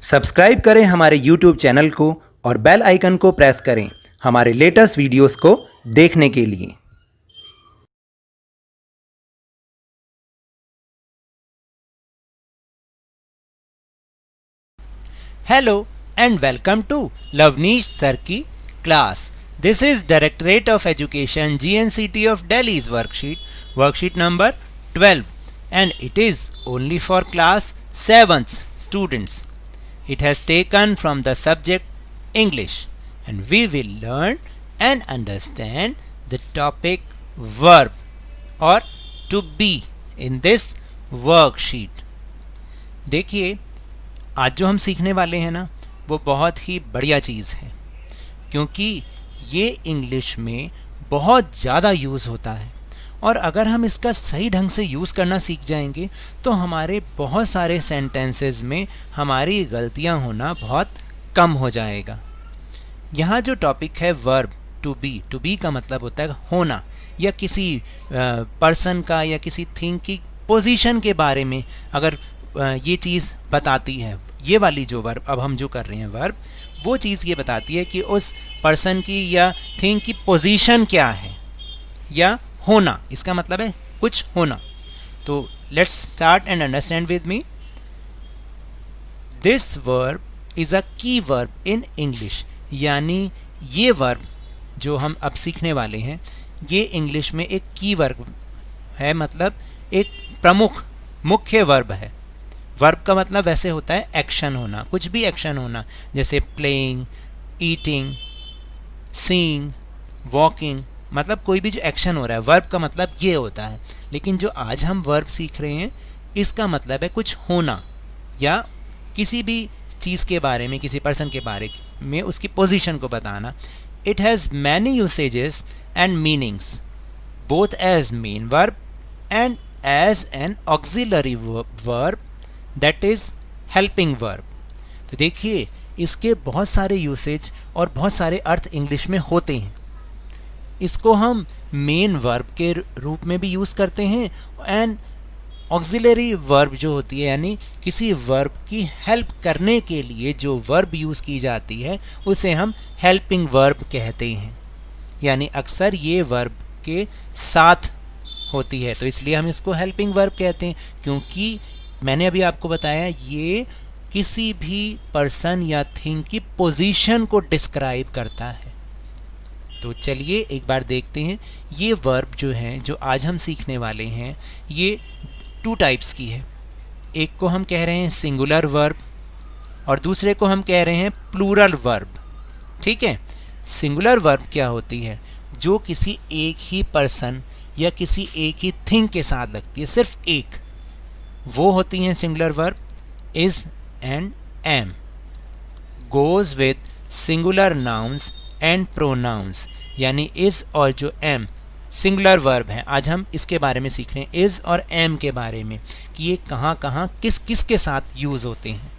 Subscribe करें हमारे YouTube channel को और बेल आइकन को प्रेस करें हमारे लेटेस्ट वीडियोस को देखने के लिए। Hello and welcome to Lavneesh Sir की class. This is Directorate of Education GNCT of Delhi's worksheet number 12, and it is only for class 7th students. It has taken from the subject English, and we will learn and understand the topic verb or to be in this worksheet. देखिए, आज जो हम सीखने वाले हैं ना, वो बहुत ही बढ़िया चीज़ है, क्योंकि ये इंग्लिश में बहुत ज़्यादा यूज़ होता है और अगर हम इसका सही ढंग से यूज़ करना सीख जाएंगे तो हमारे बहुत सारे सेंटेंसेस में हमारी गलतियां होना बहुत कम हो जाएगा। यहाँ जो टॉपिक है वर्ब टू बी का मतलब होता है होना, या किसी पर्सन का या किसी थिंग की पोजीशन के बारे में अगर ये चीज़ बताती है। ये वाली जो वर्ब अब हम जो कर रहे हैं वर्ब, वो चीज़ ये बताती है कि उस पर्सन की या थिंग की पोजीशन क्या है, या होना, इसका मतलब है कुछ होना। तो let's start and understand with me. This verb is a की वर्ब इन इंग्लिश, यानी ये वर्ब जो हम अब सीखने वाले हैं ये इंग्लिश में एक की वर्ब है, मतलब एक प्रमुख मुख्य वर्ब है। वर्ब का मतलब वैसे होता है एक्शन होना, कुछ भी एक्शन होना, जैसे प्लेइंग, ईटिंग, सीइंग, वॉकिंग, मतलब कोई भी जो एक्शन हो रहा है, वर्ब का मतलब ये होता है। लेकिन जो आज हम वर्ब सीख रहे हैं इसका मतलब है कुछ होना, या किसी भी चीज़ के बारे में, किसी पर्सन के बारे में उसकी पोजीशन को बताना। It has many usages and meanings both as main verb and as an auxiliary verb that is helping verb. तो देखिए, इसके बहुत सारे यूसेज और बहुत सारे अर्थ इंग्लिश में होते हैं। इसको हम मेन वर्ब के रूप में भी यूज़ करते हैं, एंड ऑक्सिलरी वर्ब जो होती है, यानी किसी वर्ब की हेल्प करने के लिए जो वर्ब यूज़ की जाती है उसे हम हेल्पिंग वर्ब कहते हैं। यानी अक्सर ये वर्ब के साथ होती है, तो इसलिए हम इसको हेल्पिंग वर्ब कहते हैं, क्योंकि मैंने अभी आपको बताया ये किसी भी पर्सन या थिंग की पोजीशन को डिस्क्राइब करता है। तो चलिए एक बार देखते हैं। ये वर्ब जो हैं, जो आज हम सीखने वाले हैं, ये 2 टाइप्स की है। एक को हम कह रहे हैं सिंगुलर वर्ब और दूसरे को हम कह रहे हैं प्लूरल वर्ब। ठीक है, सिंगुलर वर्ब क्या होती है? जो किसी एक ही पर्सन या किसी एक ही थिंग के साथ लगती है, सिर्फ एक, वो होती हैं singular verb. Is and am goes with singular nouns and pronouns, यानी इज और जो एम सिंगुलर वर्ब हैं। आज हम इसके बारे में सीख रहे हैं, इज और एम के बारे में, कि ये कहाँ कहाँ किस किस के साथ यूज़ होते हैं।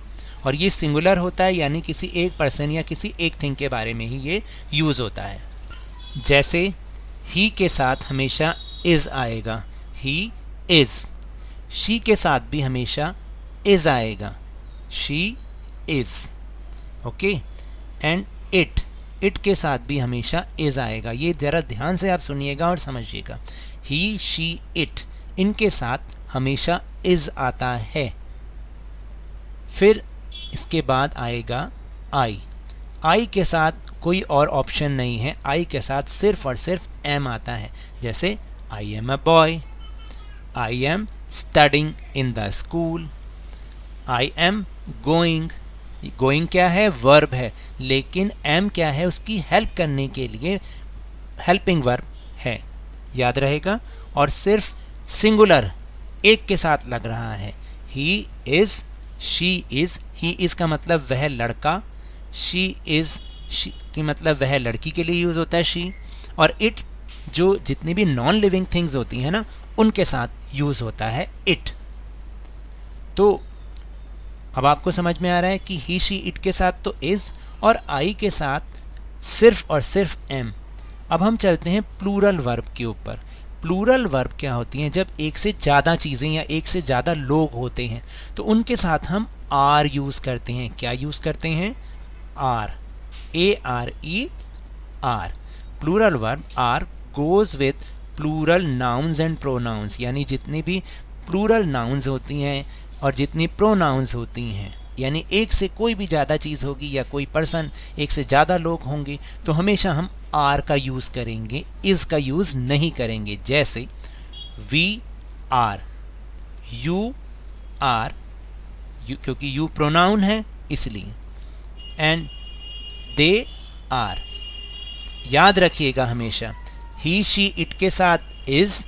और ये सिंगुलर होता है, यानी किसी एक पर्सन या किसी एक थिंग के बारे में ही ये यूज़ होता है। जैसे ही के साथ हमेशा इज आएगा, ही इज़। शी के साथ भी हमेशा इज आएगा, she is. Okay, and it के साथ भी हमेशा इज आएगा। ये ज़रा ध्यान से आप सुनिएगा और समझिएगा। ही, शी, इट, इनके साथ हमेशा इज आता है। फिर इसके बाद आएगा आई के साथ कोई और ऑप्शन नहीं है, आई के साथ सिर्फ और सिर्फ एम आता है। जैसे I am a boy, I am studying in the school, I am going. Going क्या है? वर्ब है, लेकिन एम क्या है? उसकी हेल्प करने के लिए हेल्पिंग वर्ब है, याद रहेगा। और सिर्फ सिंगुलर एक के साथ लग रहा है। He is, she is. He is का मतलब वह लड़का, शी इज़ की मतलब वह लड़की के लिए यूज़ होता है शी। और इट, जो जितनी भी नॉन लिविंग थिंग्स होती हैं ना, उनके साथ यूज़ होता है इट। तो अब आपको समझ में आ रहा है कि ही, शी, इट के साथ तो इज़, और आई के साथ सिर्फ और सिर्फ एम। अब हम चलते हैं प्लूरल वर्ब के ऊपर। प्लूरल वर्ब क्या होती हैं? जब एक से ज़्यादा चीज़ें या एक से ज़्यादा लोग होते हैं तो उनके साथ हम आर यूज़ करते हैं। क्या यूज़ करते हैं? Are, ARE, are. Plural verb are goes with plural nouns and pronouns, यानी जितनी भी प्लूरल नाउन्स होती हैं और जितनी प्रोनाउंस होती हैं, यानी एक से कोई भी ज़्यादा चीज़ होगी या कोई पर्सन, एक से ज़्यादा लोग होंगे, तो हमेशा हम आर का यूज़ करेंगे, इज़ का यूज़ नहीं करेंगे। जैसे वी आर, यू आर, क्योंकि यू प्रोनाउन है इसलिए, एंड दे आर। याद रखिएगा हमेशा ही शी इट के साथ इज़,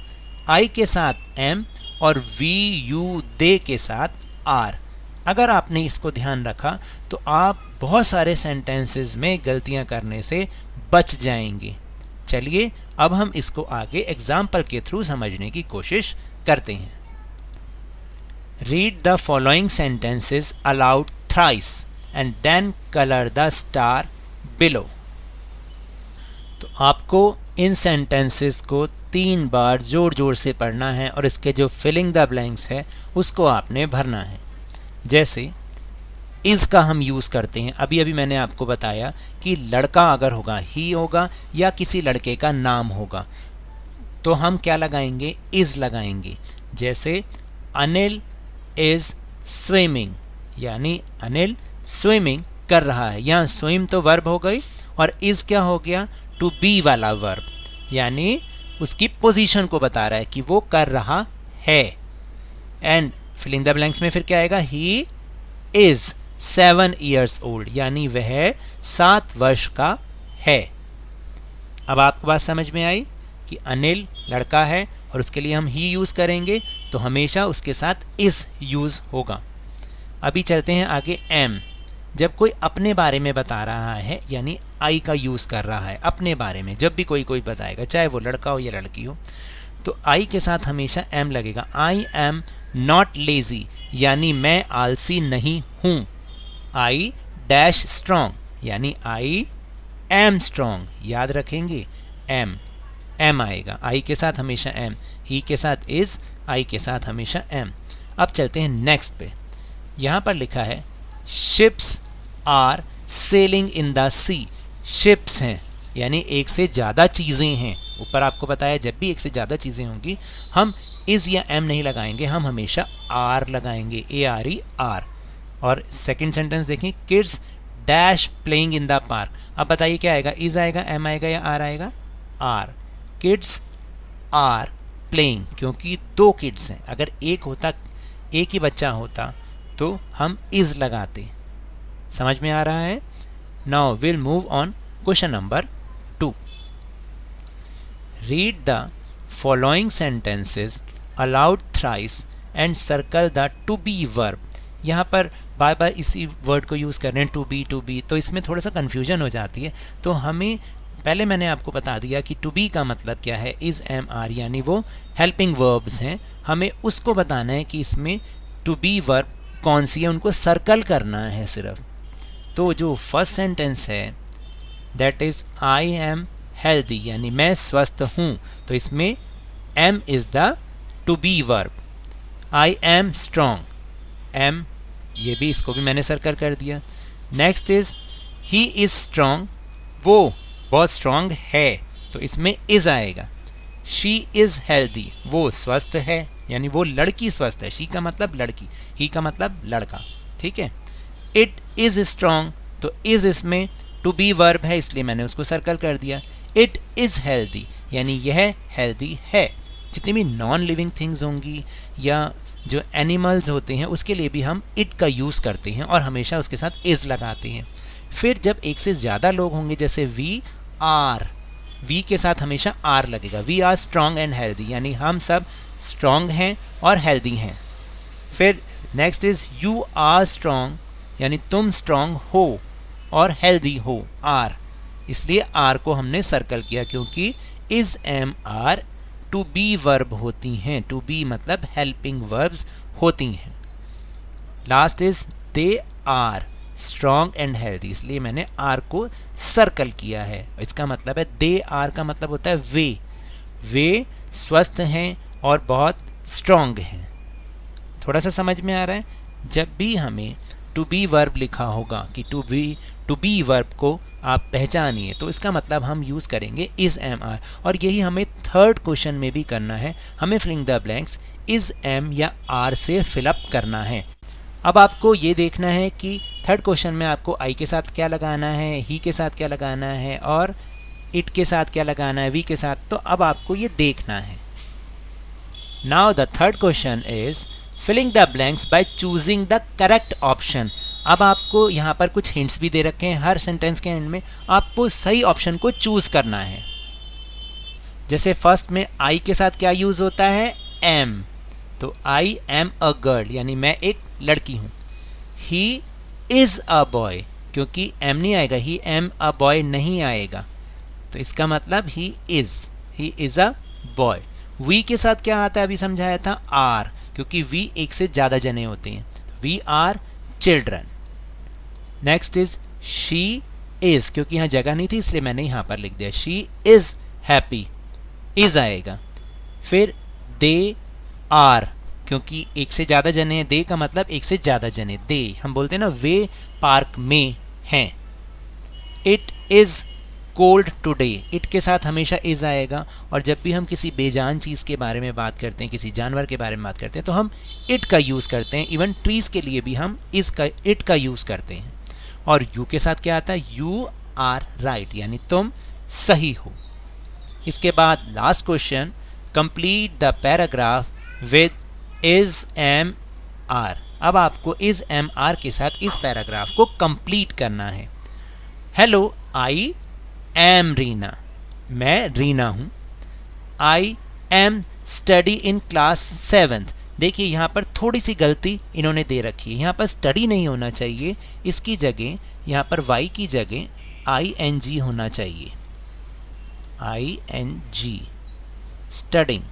आई के साथ एम और वी यू दे के साथ आर। अगर आपने इसको ध्यान रखा तो आप बहुत सारे सेंटेंसेस में गलतियां करने से बच जाएंगे। चलिए अब हम इसको आगे एग्जाम्पल के थ्रू समझने की कोशिश करते हैं। Read the following sentences aloud thrice and then colour the star below. तो आपको इन सेंटेंसेस को 3 बार जोर जोर से पढ़ना है और इसके जो फिलिंग द ब्लैंक्स है उसको आपने भरना है। जैसे इज़ का हम यूज़ करते हैं, अभी मैंने आपको बताया कि लड़का अगर होगा ही होगा या किसी लड़के का नाम होगा तो हम क्या लगाएंगे? इज़ लगाएंगे। जैसे अनिल इज़ स्विमिंग, यानी अनिल स्विमिंग कर रहा है। यहाँ स्विम तो वर्ब हो गई और इज़ क्या हो गया? टू बी वाला वर्ब, यानी उसकी पोजीशन को बता रहा है कि वो कर रहा है। एंड फिलिंग द ब्लैंक्स में फिर क्या आएगा? ही इज़ 7 years old, यानी वह 7 वर्ष का है। अब आपको बात समझ में आई कि अनिल लड़का है और उसके लिए हम ही यूज़ करेंगे तो हमेशा उसके साथ इज़ यूज़ होगा। अभी चलते हैं आगे। एम, जब कोई अपने बारे में बता रहा है यानी आई का यूज़ कर रहा है अपने बारे में, जब भी कोई बताएगा चाहे वो लड़का हो या लड़की हो तो आई के साथ हमेशा एम लगेगा। आई एम नॉट लेज़ी, यानी मैं आलसी नहीं हूँ। आई डैश स्ट्रॉन्ग, यानी आई एम स्ट्रॉन्ग। याद रखेंगे एम आएगा, आई के साथ हमेशा एम, ही के साथ इज़, आई के साथ हमेशा एम। अब चलते हैं नेक्स्ट पे। यहाँ पर लिखा है ships are sailing in the sea. Ships हैं यानी एक से ज़्यादा चीज़ें हैं। ऊपर आपको बताया जब भी एक से ज़्यादा चीज़ें होंगी हम इज़ या एम नहीं लगाएंगे, हम हमेशा आर लगाएंगे, ARE आर। और सेकंड सेंटेंस देखें, kids dash playing in the park. अब बताइए क्या आएगा? इज़ आएगा, एम आएगा या आर आएगा? आर। किड्स आर प्लेइंग, क्योंकि 2 किड्स हैं। अगर एक ही बच्चा होता तो हम इज़ लगाते। समझ में आ रहा है? Now will move on question number 2। Read the following sentences aloud thrice and circle the to be verb. यहाँ पर बार बार इसी वर्ड को यूज़ कर रहे हैं, टू बी, तो इसमें थोड़ा सा कन्फ्यूजन हो जाती है। तो हमें पहले मैंने आपको बता दिया कि टू बी का मतलब क्या है, इज़ एम आर, यानी वो हेल्पिंग वर्ब्स हैं। हमें उसको बताना है कि इसमें टू बी वर्ब कौन सी है, उनको सर्कल करना है सिर्फ। तो जो फर्स्ट सेंटेंस है that is I am healthy, यानी मैं स्वस्थ हूँ, तो इसमें am is the to be verb. I am strong, am, ये भी, इसको भी मैंने सर्कल कर दिया। Next is he is strong, वो बहुत स्ट्रॉन्ग है, तो इसमें इज़ आएगा। शी इज़ हेल्दी, वो स्वस्थ है, यानी वो लड़की स्वस्थ है। शी का मतलब लड़की, ही का मतलब लड़का, ठीक है। इट इज़ स्ट्रॉन्ग, तो इज़ इसमें टू बी वर्ब है, इसलिए मैंने उसको सर्कल कर दिया। इट इज़ हेल्दी, यानी यह हेल्दी है। जितनी भी नॉन लिविंग थिंग्स होंगी या जो एनिमल्स होते हैं उसके लिए भी हम इट का यूज़ करते हैं और हमेशा उसके साथ इज़ लगाते हैं। फिर जब एक से ज़्यादा लोग होंगे जैसे वी आर, वी के साथ हमेशा आर लगेगा। We are strong and healthy, यानी हम सब स्ट्रॉन्ग हैं और हेल्दी हैं। फिर next is you are strong, यानी तुम स्ट्रॉन्ग हो और हेल्दी हो, आर, इसलिए आर को हमने सर्कल किया क्योंकि is am are to be verb होती हैं। टू बी मतलब हेल्पिंग वर्ब्स होती हैं। Last is they are strong and healthy, इसलिए मैंने आर को सर्कल किया है। इसका मतलब है दे आर का मतलब होता है वे स्वस्थ हैं और बहुत स्ट्रॉन्ग हैं। थोड़ा सा समझ में आ रहा है? जब भी हमें टू बी वर्ब लिखा होगा कि टू बी वर्ब को आप पहचानिए, तो इसका मतलब हम यूज़ करेंगे इज़ एम आर। और यही हमें थर्ड क्वेश्चन में भी करना है, हमें filling the blanks is am या आर से फिलअप करना है। अब आपको ये देखना है कि थर्ड क्वेश्चन में आपको आई के साथ क्या लगाना है, ही के साथ क्या लगाना है और इट के साथ क्या लगाना है, वी के साथ, तो अब आपको ये देखना है। Now the third question is filling the blanks by choosing the correct option. अब आपको यहाँ पर कुछ हिंट्स भी दे रखे हैं, हर सेंटेंस के एंड में आपको सही ऑप्शन को चूज करना है। जैसे फर्स्ट में आई के साथ क्या यूज होता है, एम, तो आई एम अ गर्ल यानी मैं एक लड़की हूँ। ही इज अ बॉय, क्योंकि एम नहीं आएगा, ही एम अ बॉय नहीं आएगा, तो इसका मतलब he is a boy. We के साथ क्या आता है, अभी समझाया था, आर, क्योंकि वी एक से ज़्यादा जने होते हैं, we are children. Next is she is, क्योंकि यहाँ जगह नहीं थी इसलिए मैंने यहाँ पर लिख दिया, शी इज हैप्पी, इज आएगा। फिर दे आर, क्योंकि एक से ज़्यादा जने हैं, दे का मतलब एक से ज़्यादा जने, दे हम बोलते हैं ना वे पार्क में हैं। It is cold today, it के साथ हमेशा इज़ आएगा, और जब भी हम किसी बेजान चीज़ के बारे में बात करते हैं, किसी जानवर के बारे में बात करते हैं, तो हम इट का यूज़ करते हैं। इवन ट्रीज़ के लिए भी हम इट का यूज़ करते हैं। और यू के साथ क्या आता है, यू आर राइट, यानी तुम सही हो। इसके बाद last question, complete the paragraph with is am are. अब आपको इज एम आर के साथ इस पैराग्राफ को कंप्लीट करना है। हेलो आई एम रीना, मैं रीना हूँ। I am study in class 7th। देखिए यहाँ पर थोड़ी सी गलती इन्होंने दे रखी है, यहाँ पर स्टडी नहीं होना चाहिए, इसकी जगह यहाँ पर वाई की जगह आई एन जी होना चाहिए, I N G, studying.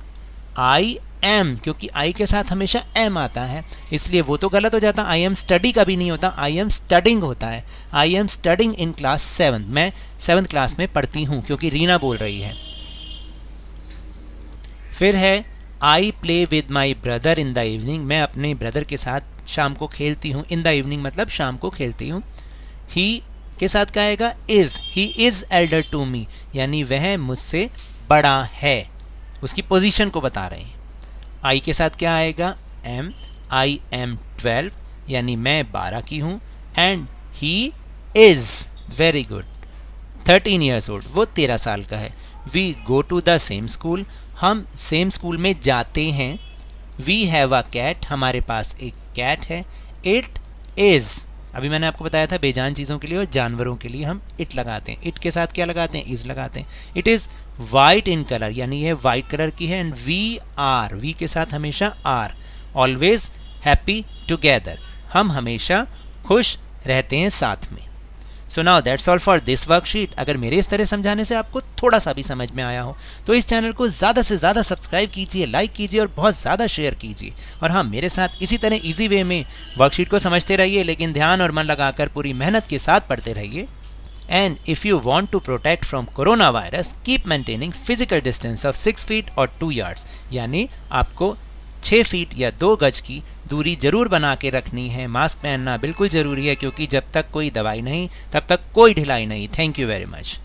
I am, क्योंकि आई के साथ हमेशा एम आता है, इसलिए वो तो गलत हो जाता, आई एम स्टडी का भी नहीं होता, आई एम स्टडिंग होता है। I am studying in class 7, मैं 7th क्लास में पढ़ती हूँ, क्योंकि रीना बोल रही है। फिर है I play with my brother in the evening, मैं अपने ब्रदर के साथ शाम को खेलती हूँ, इन द इवनिंग मतलब शाम को खेलती हूँ। ही के साथ क्या आएगा, is, he is elder to me, यानी वह मुझसे बड़ा है, उसकी पोजीशन को बता रहे हैं। आई के साथ क्या आएगा, एम, आई एम 12, यानी मैं 12 की हूँ। And he is, very good, 13 years old, वो 13 साल का है। We go to the same school, हम सेम स्कूल में जाते हैं। वी हैव अ कैट, हमारे पास एक कैट है। इट इज़, अभी मैंने आपको बताया था बेजान चीज़ों के लिए और जानवरों के लिए हम इट लगाते हैं, इट के साथ क्या लगाते हैं, इज़ लगाते हैं। It is white in colour, यानी यह वाइट कलर की है। एंड वी आर, वी के साथ हमेशा आर, ऑलवेज हैप्पी टुगेदर, हम हमेशा खुश रहते हैं साथ में। So now that's all for this worksheet. अगर मेरे इस तरह समझाने से आपको थोड़ा सा भी समझ में आया हो तो इस चैनल को ज़्यादा से ज़्यादा सब्सक्राइब कीजिए, लाइक कीजिए और बहुत ज़्यादा शेयर कीजिए। और हाँ, मेरे साथ इसी तरह इजी वे में वर्कशीट को समझते रहिए, लेकिन ध्यान और मन लगाकर पूरी मेहनत के साथ पढ़ते रहिए। And if you want to protect from coronavirus, keep maintaining physical distance of 6 feet or 2 yards, यानी आपको 6 फीट या 2 गज की दूरी जरूर बना के रखनी है। मास्क पहनना बिल्कुल ज़रूरी है, क्योंकि जब तक कोई दवाई नहीं तब तक कोई ढिलाई नहीं। Thank you very much.